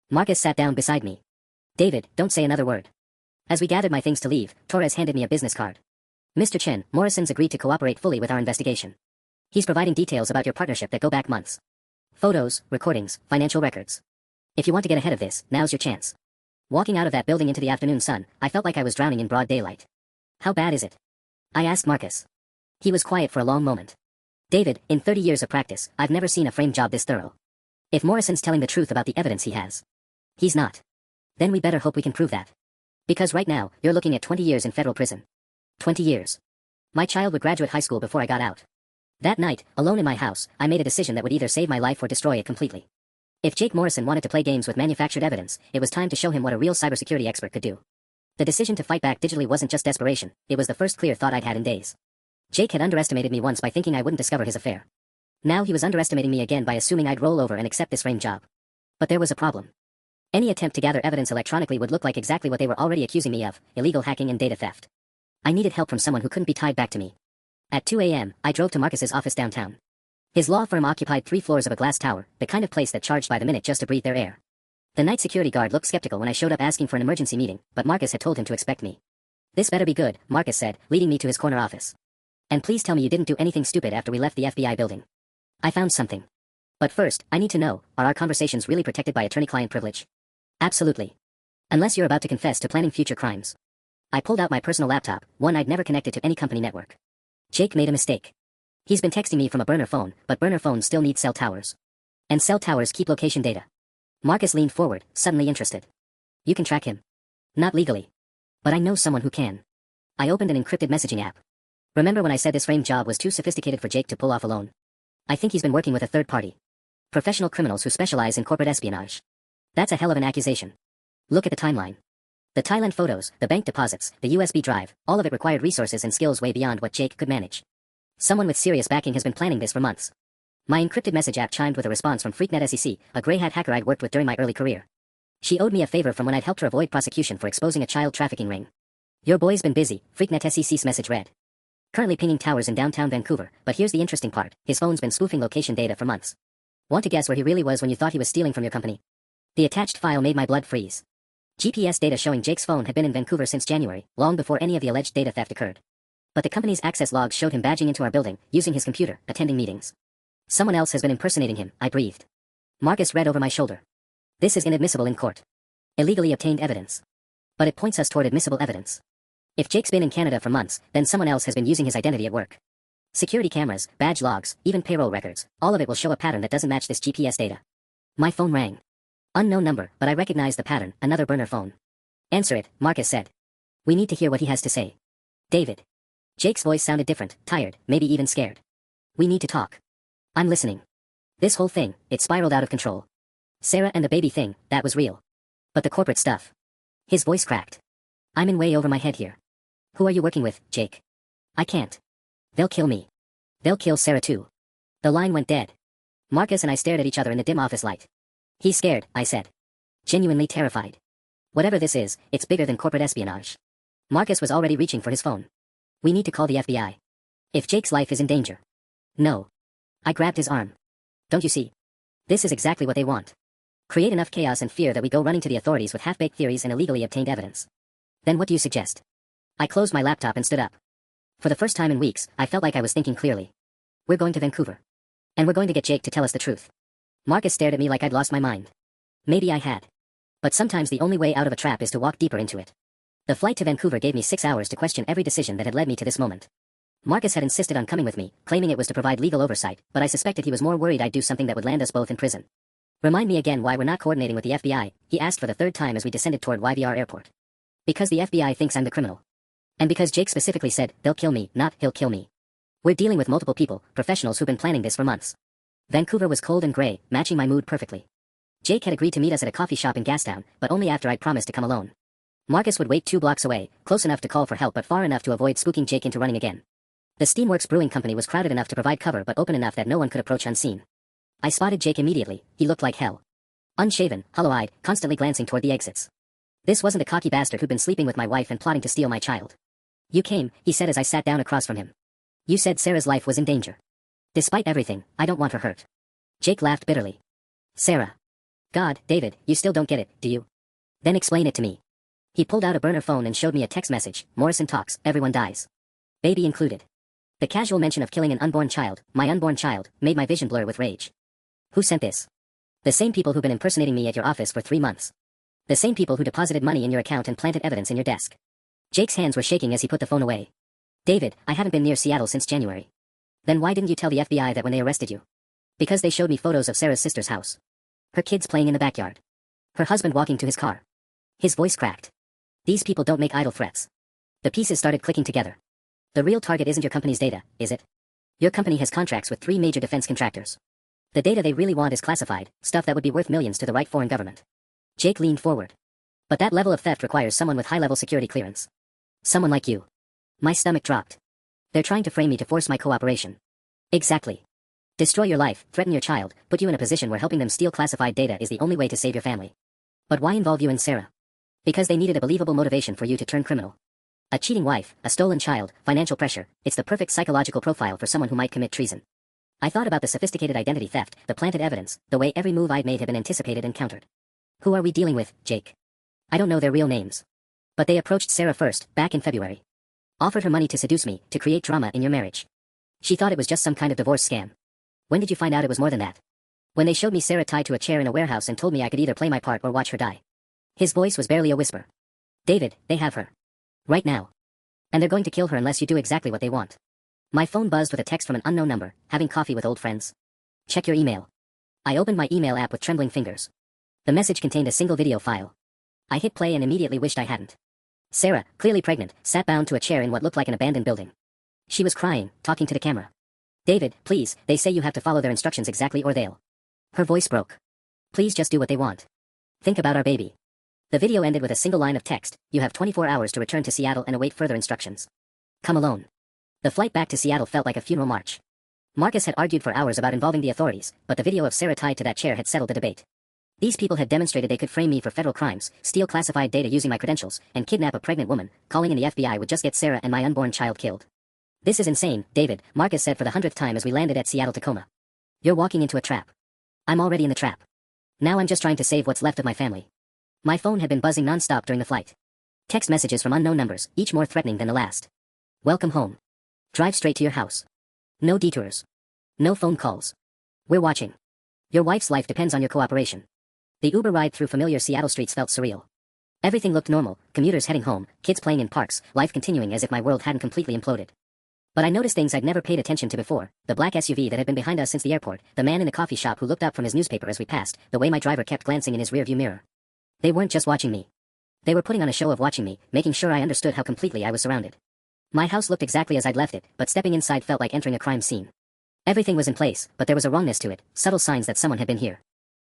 Marcus sat down beside me. David, don't say another word. As we gathered my things to leave, Torres handed me a business card. Mr. Chen, Morrison's agreed to cooperate fully with our investigation. He's providing details about your partnership that go back months. Photos, recordings, financial records. If you want to get ahead of this, now's your chance. Walking out of that building into the afternoon sun, I felt like I was drowning in broad daylight. How bad is it? I asked Marcus. He was quiet for a long moment. David, in 30 years of practice, I've never seen a framed job this thorough. If Morrison's telling the truth about the evidence he has. He's not. Then we better hope we can prove that. Because right now, you're looking at 20 years in federal prison. 20 years. My child would graduate high school before I got out. That night, alone in my house, I made a decision that would either save my life or destroy it completely. If Jake Morrison wanted to play games with manufactured evidence, it was time to show him what a real cybersecurity expert could do. The decision to fight back digitally wasn't just desperation, it was the first clear thought I'd had in days. Jake had underestimated me once by thinking I wouldn't discover his affair. Now he was underestimating me again by assuming I'd roll over and accept this framed job. But there was a problem. Any attempt to gather evidence electronically would look like exactly what they were already accusing me of, illegal hacking and data theft. I needed help from someone who couldn't be tied back to me. At 2 a.m., I drove to Marcus's office downtown. His law firm occupied 3 floors of a glass tower, the kind of place that charged by the minute just to breathe their air. The night security guard looked skeptical when I showed up asking for an emergency meeting, but Marcus had told him to expect me. This better be good, Marcus said, leading me to his corner office. And please tell me you didn't do anything stupid after we left the FBI building. I found something. But first, I need to know, are our conversations really protected by attorney-client privilege? Absolutely. Unless you're about to confess to planning future crimes. I pulled out my personal laptop, one I'd never connected to any company network. Jake made a mistake. He's been texting me from a burner phone, but burner phones still need cell towers. And cell towers keep location data. Marcus leaned forward, suddenly interested. You can track him. Not legally. But I know someone who can. I opened an encrypted messaging app. Remember when I said this framed job was too sophisticated for Jake to pull off alone? I think he's been working with a third party. Professional criminals who specialize in corporate espionage. That's a hell of an accusation. Look at the timeline. The Thailand photos, the bank deposits, the USB drive, all of it required resources and skills way beyond what Jake could manage. Someone with serious backing has been planning this for months. My encrypted message app chimed with a response from Freaknet SEC, a grey hat hacker I'd worked with during my early career. She owed me a favor from when I'd helped her avoid prosecution for exposing a child trafficking ring. Your boy's been busy, Freaknet SEC's message read. Currently pinging towers in downtown Vancouver, but here's the interesting part, his phone's been spoofing location data for months. Want to guess where he really was when you thought he was stealing from your company? The attached file made my blood freeze. GPS data showing Jake's phone had been in Vancouver since January, long before any of the alleged data theft occurred. But the company's access logs showed him badging into our building, using his computer, attending meetings. Someone else has been impersonating him, I breathed. Marcus read over my shoulder. This is inadmissible in court. Illegally obtained evidence. But it points us toward admissible evidence. If Jake's been in Canada for months, then someone else has been using his identity at work. Security cameras, badge logs, even payroll records, all of it will show a pattern that doesn't match this GPS data. My phone rang. Unknown number, but I recognized the pattern, another burner phone. Answer it, Marcus said. We need to hear what he has to say. David. Jake's voice sounded different, tired, maybe even scared. We need to talk. I'm listening. This whole thing, it spiraled out of control. Sarah and the baby thing, that was real. But the corporate stuff. His voice cracked. I'm in way over my head here. Who are you working with, Jake? I can't. They'll kill me. They'll kill Sarah too. The line went dead. Marcus and I stared at each other in the dim office light. He's scared, I said. Genuinely terrified. Whatever this is, it's bigger than corporate espionage. Marcus was already reaching for his phone. We need to call the FBI. If Jake's life is in danger. No. I grabbed his arm. Don't you see? This is exactly what they want. Create enough chaos and fear that we go running to the authorities with half-baked theories and illegally obtained evidence. Then what do you suggest? I closed my laptop and stood up. For the first time in weeks, I felt like I was thinking clearly. We're going to Vancouver. And we're going to get Jake to tell us the truth. Marcus stared at me like I'd lost my mind. Maybe I had. But sometimes the only way out of a trap is to walk deeper into it. The flight to Vancouver gave me 6 hours to question every decision that had led me to this moment. Marcus had insisted on coming with me, claiming it was to provide legal oversight, but I suspected he was more worried I'd do something that would land us both in prison. Remind me again why we're not coordinating with the FBI, he asked for the 3rd time as we descended toward YVR Airport. Because the FBI thinks I'm the criminal. And because Jake specifically said, they'll kill me, not he'll kill me. We're dealing with multiple people, professionals who've been planning this for months. Vancouver was cold and gray, matching my mood perfectly. Jake had agreed to meet us at a coffee shop in Gastown, but only after I'd promised to come alone. Marcus would wait 2 blocks away, close enough to call for help but far enough to avoid spooking Jake into running again. The Steamworks Brewing Company was crowded enough to provide cover but open enough that no one could approach unseen. I spotted Jake immediately, he looked like hell. Unshaven, hollow-eyed, constantly glancing toward the exits. This wasn't a cocky bastard who'd been sleeping with my wife and plotting to steal my child. You came, he said as I sat down across from him. You said Sarah's life was in danger. Despite everything, I don't want her hurt. Jake laughed bitterly. Sarah. God, David, you still don't get it, do you? Then explain it to me. He pulled out a burner phone and showed me a text message. Morrison talks, everyone dies. Baby included. The casual mention of killing an unborn child, my unborn child, made my vision blur with rage. Who sent this? The same people who've been impersonating me at your office for 3 months. The same people who deposited money in your account and planted evidence in your desk. Jake's hands were shaking as he put the phone away. David, I haven't been near Seattle since January. Then why didn't you tell the FBI that when they arrested you? Because they showed me photos of Sarah's sister's house. Her kids playing in the backyard. Her husband walking to his car. His voice cracked. These people don't make idle threats. The pieces started clicking together. The real target isn't your company's data, is it? Your company has contracts with 3 major defense contractors. The data they really want is classified, stuff that would be worth millions to the right foreign government. Jake leaned forward. But that level of theft requires someone with high-level security clearance. Someone like you. My stomach dropped. They're trying to frame me to force my cooperation. Exactly. Destroy your life, threaten your child, put you in a position where helping them steal classified data is the only way to save your family. But why involve you and Sarah? Because they needed a believable motivation for you to turn criminal. A cheating wife, a stolen child, financial pressure, it's the perfect psychological profile for someone who might commit treason. I thought about the sophisticated identity theft, the planted evidence, the way every move I'd made had been anticipated and countered. Who are we dealing with, Jake? I don't know their real names. But they approached Sarah first, back in February. Offered her money to seduce me, to create drama in your marriage. She thought it was just some kind of divorce scam. When did you find out it was more than that? When they showed me Sarah tied to a chair in a warehouse and told me I could either play my part or watch her die. His voice was barely a whisper. David, they have her. Right now. And they're going to kill her unless you do exactly what they want. My phone buzzed with a text from an unknown number, having coffee with old friends. Check your email. I opened my email app with trembling fingers. The message contained a single video file. I hit play and immediately wished I hadn't. Sarah, clearly pregnant, sat bound to a chair in what looked like an abandoned building. She was crying, talking to the camera. David, please, they say you have to follow their instructions exactly or they'll. Her voice broke. Please just do what they want. Think about our baby. The video ended with a single line of text. You have 24 hours to return to Seattle and await further instructions. Come alone. The flight back to Seattle felt like a funeral march. Marcus had argued for hours about involving the authorities, but the video of Sarah tied to that chair had settled the debate. These people had demonstrated they could frame me for federal crimes, steal classified data using my credentials, and kidnap a pregnant woman. Calling in the FBI would just get Sarah and my unborn child killed. This is insane, David, Marcus said for the 100th time as we landed at Seattle-Tacoma. You're walking into a trap. I'm already in the trap. Now I'm just trying to save what's left of my family. My phone had been buzzing non-stop during the flight. Text messages from unknown numbers, each more threatening than the last. Welcome home. Drive straight to your house. No detours. No phone calls. We're watching. Your wife's life depends on your cooperation. The Uber ride through familiar Seattle streets felt surreal. Everything looked normal, commuters heading home, kids playing in parks, life continuing as if my world hadn't completely imploded. But I noticed things I'd never paid attention to before, the black SUV that had been behind us since the airport, the man in the coffee shop who looked up from his newspaper as we passed, the way my driver kept glancing in his rearview mirror. They weren't just watching me. They were putting on a show of watching me, making sure I understood how completely I was surrounded. My house looked exactly as I'd left it, but stepping inside felt like entering a crime scene. Everything was in place, but there was a wrongness to it, subtle signs that someone had been here.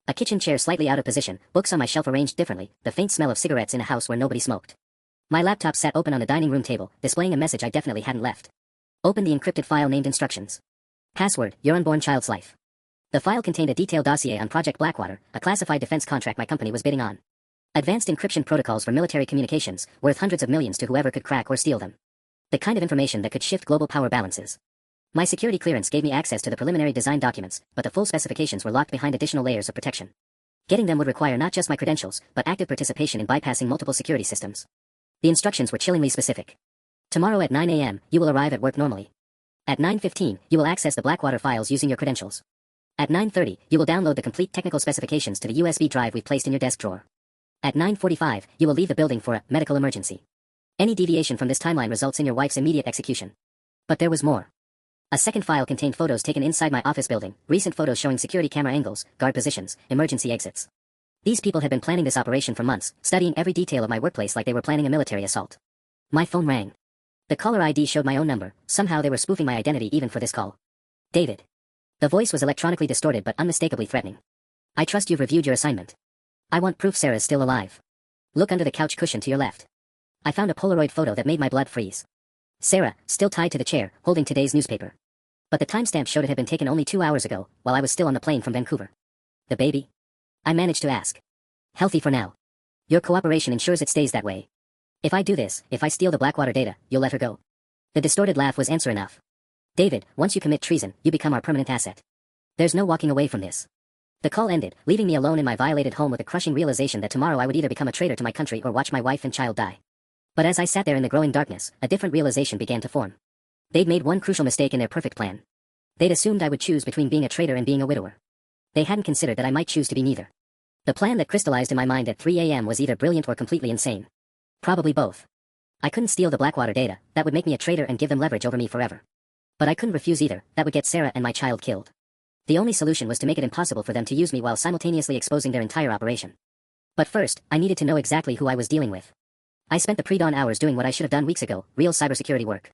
A kitchen chair slightly out of position, books on my shelf arranged differently, the faint smell of cigarettes in a house where nobody smoked. My laptop sat open on the dining room table, displaying a message I definitely hadn't left. Open the encrypted file named Instructions. Password, your unborn child's life. The file contained a detailed dossier on Project Blackwater, a classified defense contract my company was bidding on. Advanced encryption protocols for military communications, worth hundreds of millions to whoever could crack or steal them. The kind of information that could shift global power balances. My security clearance gave me access to the preliminary design documents, but the full specifications were locked behind additional layers of protection. Getting them would require not just my credentials, but active participation in bypassing multiple security systems. The instructions were chillingly specific. Tomorrow at 9 a.m., you will arrive at work normally. At 9:15, you will access the Blackwater files using your credentials. At 9:30, you will download the complete technical specifications to the USB drive we've placed in your desk drawer. At 9:45, you will leave the building for a medical emergency. Any deviation from this timeline results in your wife's immediate execution. But there was more. A second file contained photos taken inside my office building, recent photos showing security camera angles, guard positions, emergency exits. These people had been planning this operation for months, studying every detail of my workplace like they were planning a military assault. My phone rang. The caller ID showed my own number. Somehow they were spoofing my identity even for this call. David. The voice was electronically distorted but unmistakably threatening. I trust you've reviewed your assignment. I want proof Sarah's still alive. Look under the couch cushion to your left. I found a Polaroid photo that made my blood freeze. Sarah, still tied to the chair, holding today's newspaper. But the timestamp showed it had been taken only 2 hours ago, while I was still on the plane from Vancouver. The baby? I managed to ask. Healthy for now. Your cooperation ensures it stays that way. If I do this, if I steal the Blackwater data, you'll let her go. The distorted laugh was answer enough. David, once you commit treason, you become our permanent asset. There's no walking away from this. The call ended, leaving me alone in my violated home with a crushing realization that tomorrow I would either become a traitor to my country or watch my wife and child die. But as I sat there in the growing darkness, a different realization began to form. They'd made one crucial mistake in their perfect plan. They'd assumed I would choose between being a traitor and being a widower. They hadn't considered that I might choose to be neither. The plan that crystallized in my mind at 3 a.m. was either brilliant or completely insane. Probably both. I couldn't steal the Blackwater data, that would make me a traitor and give them leverage over me forever. But I couldn't refuse either, that would get Sarah and my child killed. The only solution was to make it impossible for them to use me while simultaneously exposing their entire operation. But first, I needed to know exactly who I was dealing with. I spent the pre-dawn hours doing what I should have done weeks ago, real cybersecurity work.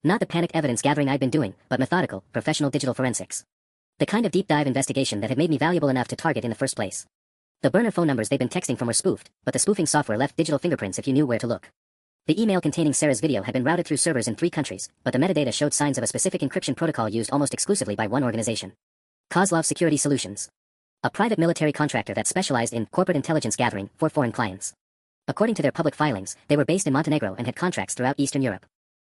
Not the panicked evidence gathering I'd been doing, but methodical, professional digital forensics. The kind of deep dive investigation that had made me valuable enough to target in the first place. The burner phone numbers they'd been texting from were spoofed, but the spoofing software left digital fingerprints if you knew where to look. The email containing Sarah's video had been routed through servers in 3 countries, but the metadata showed signs of a specific encryption protocol used almost exclusively by one organization. Kozlov Security Solutions. A private military contractor that specialized in corporate intelligence gathering for foreign clients. According to their public filings, they were based in Montenegro and had contracts throughout Eastern Europe.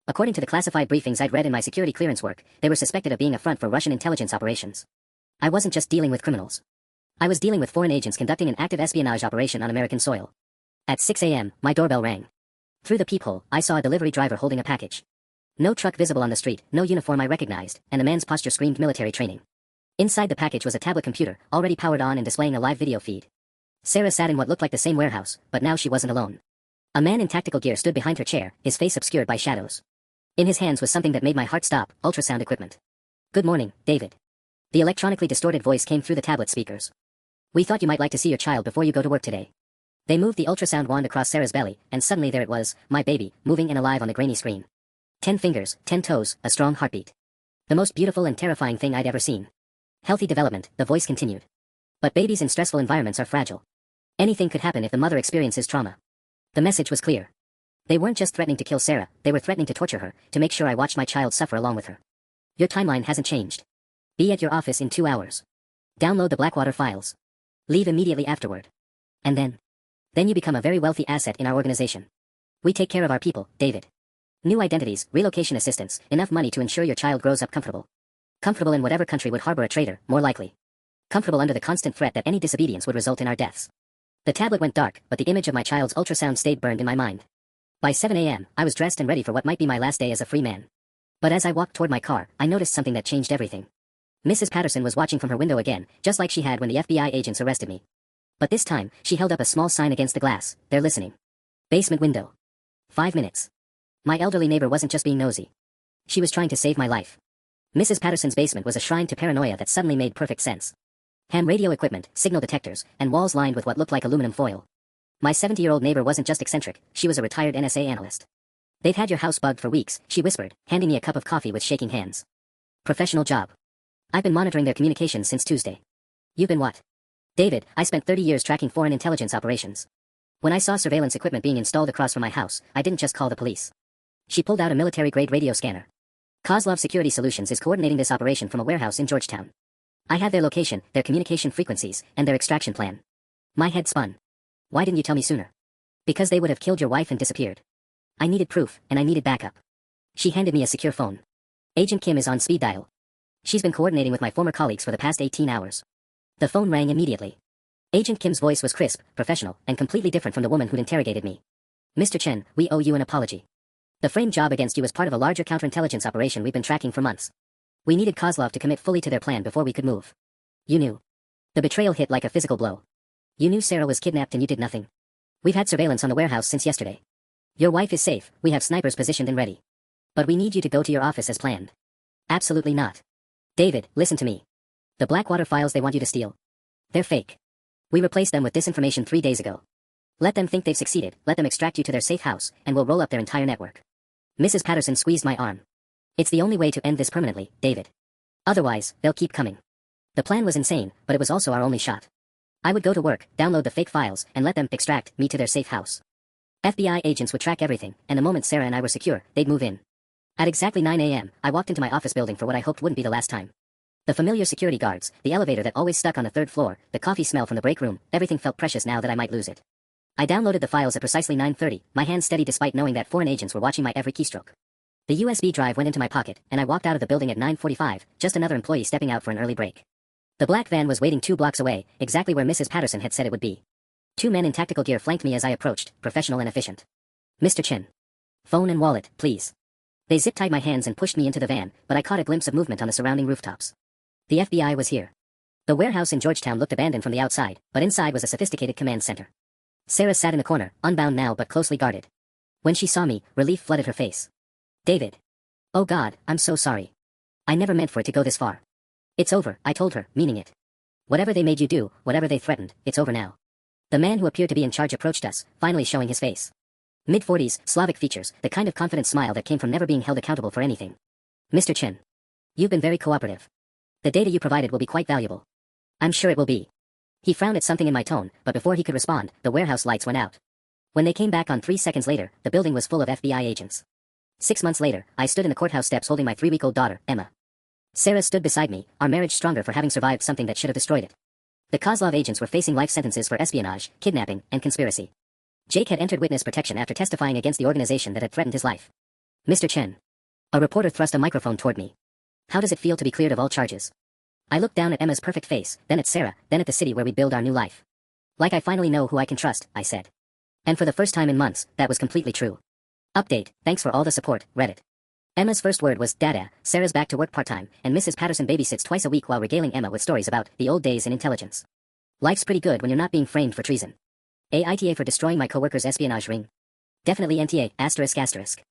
According to the classified briefings I'd read in my security clearance work, they were suspected of being a front for Russian intelligence operations. I wasn't just dealing with criminals. I was dealing with foreign agents conducting an active espionage operation on American soil. At 6 a.m., my doorbell rang. Through the peephole, I saw a delivery driver holding a package. No truck visible on the street, no uniform I recognized, and the man's posture screamed military training. Inside the package was a tablet computer, already powered on and displaying a live video feed. Sarah sat in what looked like the same warehouse, but now she wasn't alone. A man in tactical gear stood behind her chair, his face obscured by shadows. In his hands was something that made my heart stop, ultrasound equipment. Good morning, David. The electronically distorted voice came through the tablet speakers. We thought you might like to see your child before you go to work today. They moved the ultrasound wand across Sarah's belly, and suddenly there it was, my baby, moving and alive on the grainy screen. 10 fingers, 10 toes, a strong heartbeat. The most beautiful and terrifying thing I'd ever seen. Healthy development, the voice continued. But babies in stressful environments are fragile. Anything could happen if the mother experiences trauma. The message was clear. They weren't just threatening to kill Sarah, they were threatening to torture her, to make sure I watched my child suffer along with her. Your timeline hasn't changed. Be at your office in 2 hours. Download the Blackwater files. Leave immediately afterward. And then you become a very wealthy asset in our organization. We take care of our people, David. New identities, relocation assistance, enough money to ensure your child grows up comfortable. Comfortable in whatever country would harbor a traitor, more likely. Comfortable under the constant threat that any disobedience would result in our deaths. The tablet went dark, but the image of my child's ultrasound stayed burned in my mind. By 7 a.m., I was dressed and ready for what might be my last day as a free man. But as I walked toward my car, I noticed something that changed everything. Mrs. Patterson was watching from her window again, just like she had when the FBI agents arrested me. But this time, she held up a small sign against the glass, they're listening. Basement window. 5 minutes. My elderly neighbor wasn't just being nosy. She was trying to save my life. Mrs. Patterson's basement was a shrine to paranoia that suddenly made perfect sense. Ham radio equipment, signal detectors, and walls lined with what looked like aluminum foil. My 70-year-old neighbor wasn't just eccentric, she was a retired NSA analyst. They've had your house bugged for weeks, she whispered, handing me a cup of coffee with shaking hands. Professional job. I've been monitoring their communications since Tuesday. You've been what? David, I spent 30 years tracking foreign intelligence operations. When I saw surveillance equipment being installed across from my house, I didn't just call the police. She pulled out a military-grade radio scanner. Kozlov Security Solutions is coordinating this operation from a warehouse in Georgetown. I have their location, their communication frequencies, and their extraction plan. My head spun. Why didn't you tell me sooner? Because they would have killed your wife and disappeared. I needed proof, and I needed backup. She handed me a secure phone. Agent Kim is on speed dial. She's been coordinating with my former colleagues for the past 18 hours. The phone rang immediately. Agent Kim's voice was crisp, professional, and completely different from the woman who'd interrogated me. Mr. Chen, we owe you an apology. The framed job against you was part of a larger counterintelligence operation we've been tracking for months. We needed Kozlov to commit fully to their plan before we could move. You knew. The betrayal hit like a physical blow. You knew Sarah was kidnapped and you did nothing. We've had surveillance on the warehouse since yesterday. Your wife is safe, we have snipers positioned and ready. But we need you to go to your office as planned. Absolutely not. David, listen to me. The Blackwater files they want you to steal. They're fake. We replaced them with disinformation 3 days ago. Let them think they've succeeded, let them extract you to their safe house, and we'll roll up their entire network. Mrs. Patterson squeezed my arm. It's the only way to end this permanently, David. Otherwise, they'll keep coming. The plan was insane, but it was also our only shot. I would go to work, download the fake files, and let them extract me to their safe house. FBI agents would track everything, and the moment Sarah and I were secure, they'd move in. At exactly 9 a.m., I walked into my office building for what I hoped wouldn't be the last time. The familiar security guards, the elevator that always stuck on the 3rd floor, the coffee smell from the break room, everything felt precious now that I might lose it. I downloaded the files at precisely 9:30, my hands steady despite knowing that foreign agents were watching my every keystroke. The USB drive went into my pocket, and I walked out of the building at 9:45, just another employee stepping out for an early break. The black van was waiting 2 blocks away, exactly where Mrs. Patterson had said it would be. 2 men in tactical gear flanked me as I approached, professional and efficient. Mr. Chin. Phone and wallet, please. They zip-tied my hands and pushed me into the van, but I caught a glimpse of movement on the surrounding rooftops. The FBI was here. The warehouse in Georgetown looked abandoned from the outside, but inside was a sophisticated command center. Sarah sat in the corner, unbound now but closely guarded. When she saw me, relief flooded her face. David. Oh God, I'm so sorry. I never meant for it to go this far. It's over, I told her, meaning it. Whatever they made you do, whatever they threatened, it's over now. The man who appeared to be in charge approached us, finally showing his face. Mid-40s, Slavic features, the kind of confident smile that came from never being held accountable for anything. Mr. Chin. You've been very cooperative. The data you provided will be quite valuable. I'm sure it will be. He frowned at something in my tone, but before he could respond, the warehouse lights went out. When they came back on 3 seconds later, the building was full of FBI agents. 6 months later, I stood in the courthouse steps holding my 3-week-old daughter, Emma. Sarah stood beside me, our marriage stronger for having survived something that should have destroyed it. The Kozlov agents were facing life sentences for espionage, kidnapping, and conspiracy. Jake had entered witness protection after testifying against the organization that had threatened his life. Mr. Chen. A reporter thrust a microphone toward me. How does it feel to be cleared of all charges? I looked down at Emma's perfect face, then at Sarah, then at the city where we build our new life. Like I finally know who I can trust, I said. And for the first time in months, that was completely true. Update, thanks for all the support, Reddit. Emma's first word was Dada. Sarah's back to work part-time, and Mrs. Patterson babysits twice a week while regaling Emma with stories about the old days in intelligence. Life's pretty good when you're not being framed for treason. AITA for destroying my coworker's espionage ring. Definitely NTA, ***.